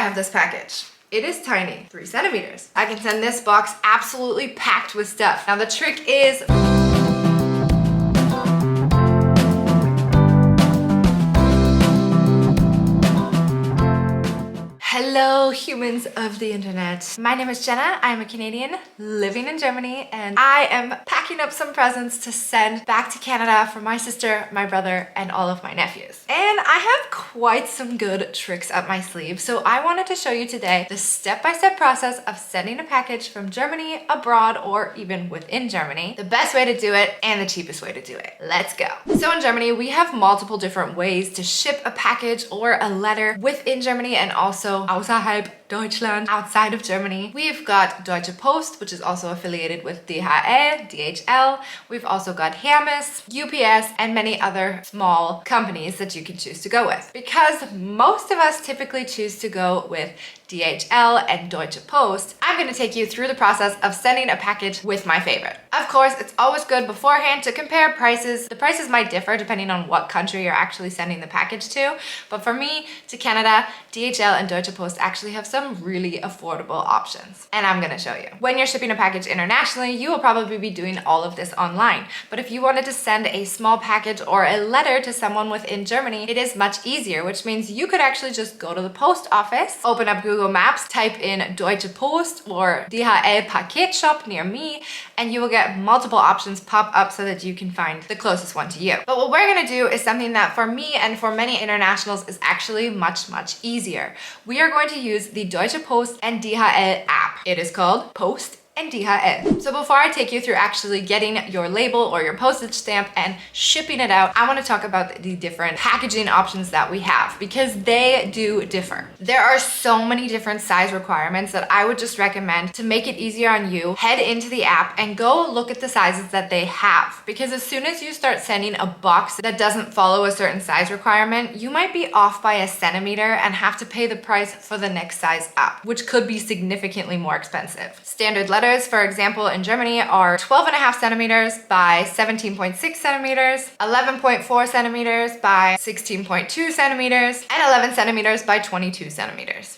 have this package. It is tiny, 3 centimeters. I can send this box absolutely packed with stuff. Now the trick is, hello humans of the internet. My name is Jenna. I'm a Canadian living in Germany and I am packing up some presents to send back to Canada for my sister, my brother, and all of my nephews. And I have quite some good tricks up my sleeve, so I wanted to show you today the step-by-step process of sending a package from Germany abroad or even within Germany, the best way to do it and the cheapest way to do it. Let's go. So in Germany, we have multiple different ways to ship a package or a letter within Germany and also außerhalb Deutschland, outside of Germany. We've got Deutsche Post, which is also affiliated with DHL, DHL. We've also got Hermes, UPS, and many other small companies that you can choose to go with. Because most of us typically choose to go with DHL and Deutsche Post, I'm going to take you through the process of sending a package with my favorite. Of course, it's always good beforehand to compare prices. The prices might differ depending on what country you're actually sending the package to, but for me, to Canada, DHL and Deutsche Post actually have some really affordable options, and I'm going to show you. When you're shipping a package internationally, you will probably be doing all of this online, but if you wanted to send a small package or a letter to someone within Germany, it is much easier, which means you could actually just go to the post office, open up Google Maps, type in Deutsche Post or DHL Paketshop near me, and you will get multiple options pop up so that you can find the closest one to you. But what we're going to do is something that for me and for many internationals is actually much easier. We are going to use the Deutsche Post and DHL app. It is called Post and DHL. So before I take you through actually getting your label or your postage stamp and shipping it out, I want to talk about the different packaging options that we have because they do differ. There are so many different size requirements that I would just recommend to make it easier on you, head into the app and go look at the sizes that they have. Because as soon as you start sending a box that doesn't follow a certain size requirement, you might be off by a centimeter and have to pay the price for the next size up, which could be significantly more expensive. Standard letters, for example, in Germany are 12.5 centimeters by 17.6 centimeters, 11.4 centimeters by 16.2 centimeters, and 11 centimeters by 22 centimeters.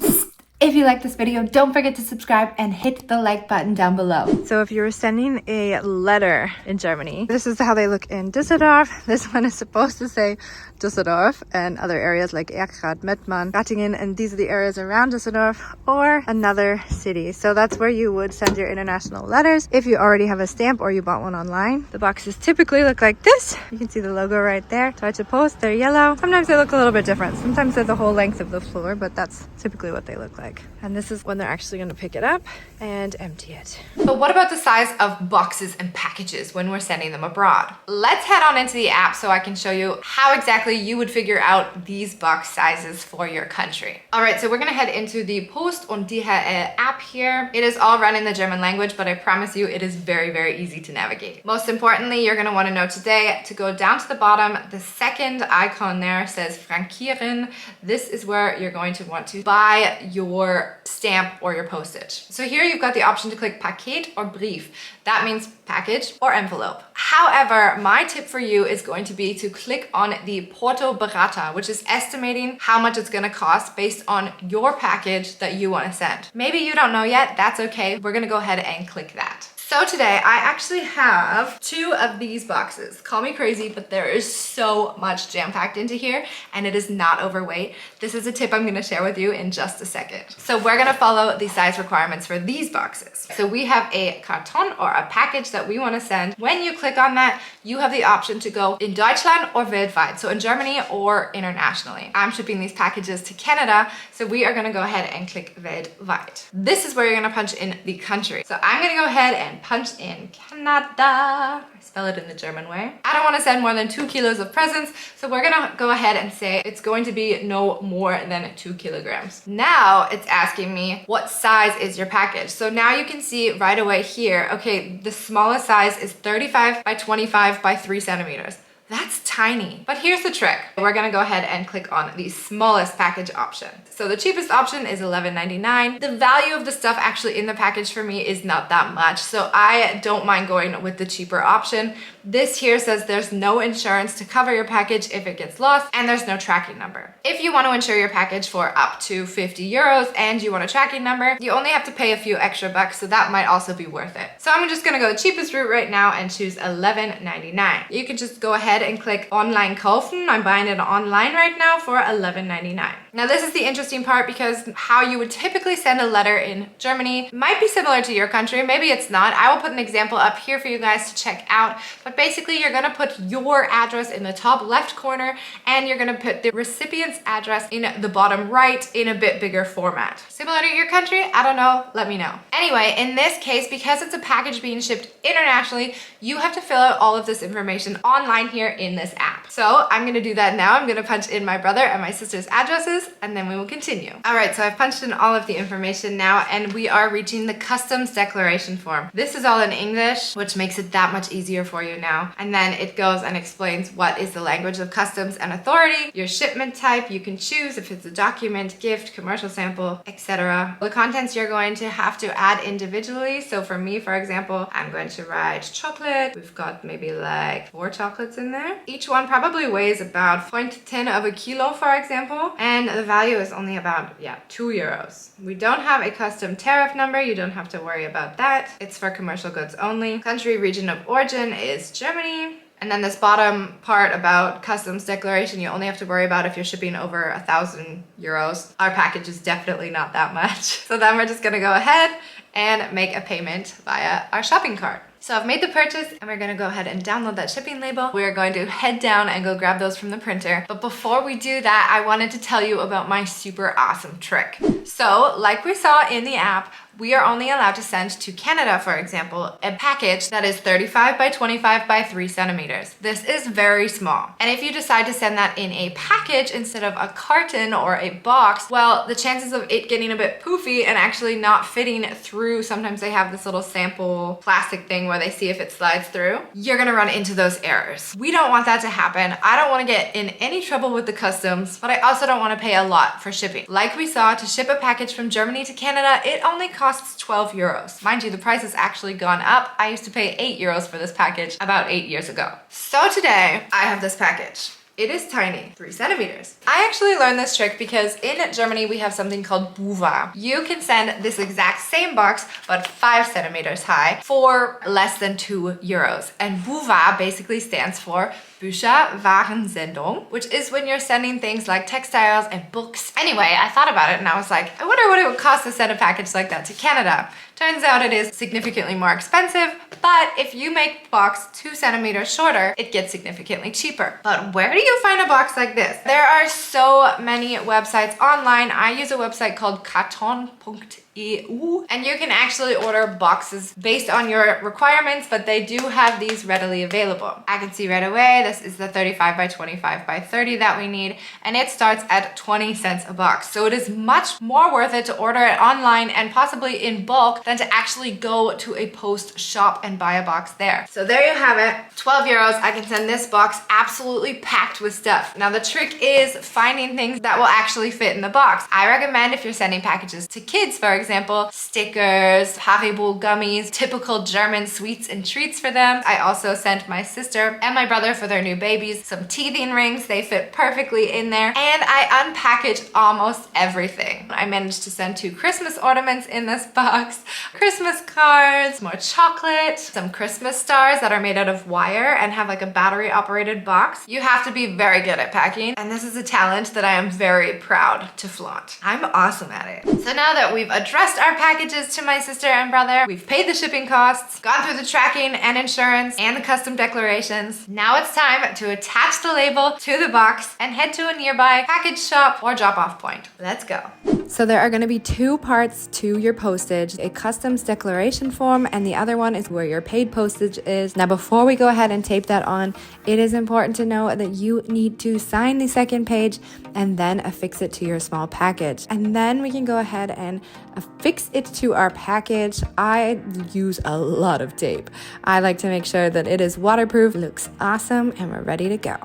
If you like this video, don't forget to subscribe and hit the like button down below. So if you were sending a letter in Germany, this is how they look in Düsseldorf. This one is supposed to say Düsseldorf and other areas like Erkrath, Mettmann, Göttingen, and these are the areas around Düsseldorf or another city. So that's where you would send your international letters if you already have a stamp or you bought one online. The boxes typically look like this. You can see the logo right there. Deutsche Post, they're yellow. Sometimes they look a little bit different. Sometimes they're the whole length of the floor, but that's typically what they look like. And this is when they're actually going to pick it up and empty it. But what about the size of boxes and packages when we're sending them abroad? Let's head on into the app so I can show you how exactly you would figure out these box sizes for your country. All right, so we're going to head into the Post und DHL app here. It is all run in the German language, but I promise you it is very easy to navigate. Most importantly, you're going to want to know today to go down to the bottom. The second icon there says Frankieren. This is where you're going to want to buy your stamp or your postage. So here you've got the option to click Paket or Brief. That means package or envelope. However, my tip for you is going to be to click on the Porto Berater, which is estimating how much it's going to cost based on your package that you want to send. Maybe you don't know yet, that's okay. We're going to go ahead and click that. So today I actually have 2 of these boxes. Call me crazy, but there is so much jam-packed into here and it is not overweight. This is a tip I'm gonna share with you in just a second. So we're gonna follow the size requirements for these boxes. So we have a carton or a package that we wanna send. When you click on that, you have the option to go in Deutschland or weltweit, so in Germany or internationally. I'm shipping these packages to Canada, so we are gonna go ahead and click weltweit. This is where you're gonna punch in the country. So I'm gonna go ahead and punch in Canada. I spell it in the German way. I don't want to send more than 2 kilos of presents, so we're gonna go ahead and say it's going to be no more than 2 kilograms. Now it's asking me what size is your package. So now you can see right away here, okay, the smallest size is 35 by 25 by 3 centimeters. That's tiny. But here's the trick. We're gonna go ahead and click on the smallest package option. So the cheapest option is $11.99. The value of the stuff actually in the package for me is not that much, so I don't mind going with the cheaper option. This here says there's no insurance to cover your package if it gets lost, and there's no tracking number. If you want to insure your package for up to 50 euros and you want a tracking number, you only have to pay a few extra bucks, so that might also be worth it. So I'm just gonna go the cheapest route right now and choose $11.99. You can just go ahead and click online kaufen. I'm buying it online right now for $11.99. Now this is the interesting part because how you would typically send a letter in Germany might be similar to your country, maybe it's not. I will put an example up here for you guys to check out, but basically you're gonna put your address in the top left corner and you're gonna put the recipient's address in the bottom right in a bit bigger format. Similar to your country? I don't know, let me know. Anyway, in this case, because it's a package being shipped internationally, you have to fill out all of this information online here in this app. So I'm gonna do that now. I'm gonna punch in my brother and my sister's addresses and then we will continue. All right, so I've punched in all of the information now and we are reaching the customs declaration form. This is all in English, which makes it that much easier for you now. And then it goes and explains what is the language of customs and authority, your shipment type, you can choose if it's a document, gift, commercial sample, etc. The contents you're going to have to add individually. So for me, for example, I'm going to write chocolate. We've got maybe like 4 chocolates in there. Each one probably weighs about 0.10 of a kilo, for example. And the value is only about, 2 euros. We don't have a custom tariff number. You don't have to worry about that. It's for commercial goods only. Country, region of origin is Germany. And then this bottom part about customs declaration, you only have to worry about if you're shipping over 1,000 euros. Our package is definitely not that much. So then we're just gonna go ahead and make a payment via our shopping cart. So I've made the purchase and we're gonna go ahead and download that shipping label. We're going to head down and go grab those from the printer. But before we do that, I wanted to tell you about my super awesome trick. So like we saw in the app, we are only allowed to send to Canada, for example, a package that is 35 by 25 by 3 centimeters. This is very small. And if you decide to send that in a package instead of a carton or a box, well, the chances of it getting a bit poofy and actually not fitting through, sometimes they have this little sample plastic thing where they see if it slides through, you're gonna run into those errors. We don't want that to happen. I don't wanna get in any trouble with the customs, but I also don't wanna pay a lot for shipping. Like we saw, to ship a package from Germany to Canada, it only costs 12 euros. Mind you, the price has actually gone up. I used to pay 8 euros for this package about 8 years ago. So today, I have this package. It is tiny, 3 centimeters. I actually learned this trick because in Germany, we have something called Buva. You can send this exact same box, but 5 centimeters high for less than 2 euros. And Buva basically stands for Bücher, Warensendung, which is when you're sending things like textiles and books. Anyway, I thought about it and I was like, I wonder what it would cost to send a package like that to Canada. Turns out it is significantly more expensive, but if you make the box 2 centimeters shorter, it gets significantly cheaper. But where do you find a box like this? There are so many websites online. I use a website called karton.eu, and you can actually order boxes based on your requirements, but they do have these readily available. I can see right away, this is the 35 by 25 by 30 that we need, and it starts at 20 cents a box. So it is much more worth it to order it online and possibly in bulk than to actually go to a post shop and buy a box there. So there you have it, 12 euros. I can send this box absolutely packed with stuff. Now the trick is finding things that will actually fit in the box. I recommend if you're sending packages to kids, for example, stickers, Haribo gummies, typical German sweets and treats for them. I also sent my sister and my brother for their new babies some teething rings. They fit perfectly in there. And I unpackaged almost everything. I managed to send 2 Christmas ornaments in this box, Christmas cards, more chocolate, some Christmas stars that are made out of wire and have like a battery operated box. You have to be very good at packing, and this is a talent that I am very proud to flaunt. I'm awesome at it. So now that we've addressed our packages to my sister and brother, we've paid the shipping costs, gone through the tracking and insurance and the custom declarations, now it's time to attach the label to the box and head to a nearby package shop or drop-off point. Let's go. So there are going to be 2 parts to your postage, a customs declaration form, and the other one is where your paid postage is. Now, before we go ahead and tape that on, it is important to know that you need to sign the second page and then affix it to your small package. And then we can go ahead and affix it to our package. I use a lot of tape. I like to make sure that it is waterproof, looks awesome, and we're ready to go.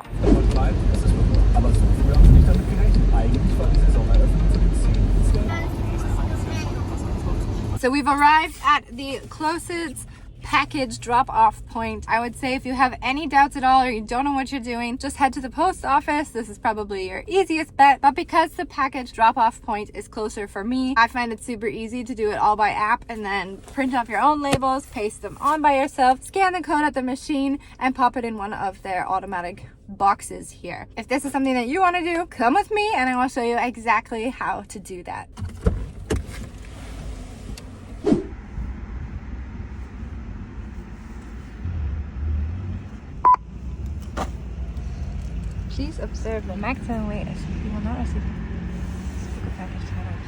So we've arrived at the closest package drop-off point. I would say if you have any doubts at all or you don't know what you're doing, just head to the post office. This is probably your easiest bet. But because the package drop-off point is closer for me, I find it super easy to do it all by app and then print off your own labels, paste them on by yourself, scan the code at the machine, and pop it in one of their automatic boxes here. If this is something that you want to do, come with me and I will show you exactly how to do that. Please observe the maximum weight as you will not receive a package tonight.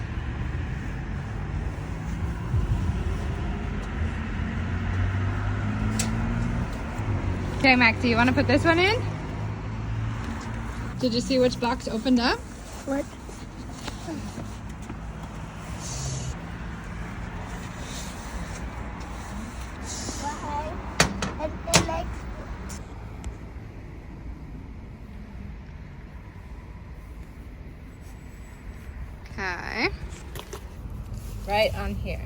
Okay, Mac, do you want to put this one in? Did you see which box opened up? What? Okay. Right on here.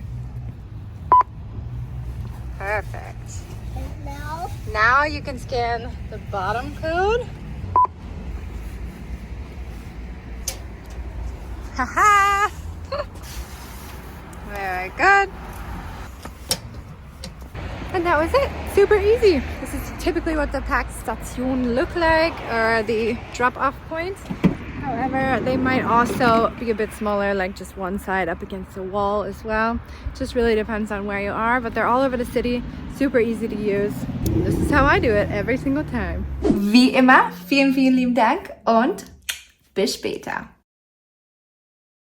Perfect. And now? Now you can scan the bottom code. Haha! Very good. And that was it. Super easy. This is typically what the Packstation look like, or the drop-off points. However, they might also be a bit smaller, like just one side up against the wall as well. Just really depends on where you are, but they're all over the city. Super easy to use. This is how I do it every single time. Wie immer, vielen, vielen lieben Dank und bis später.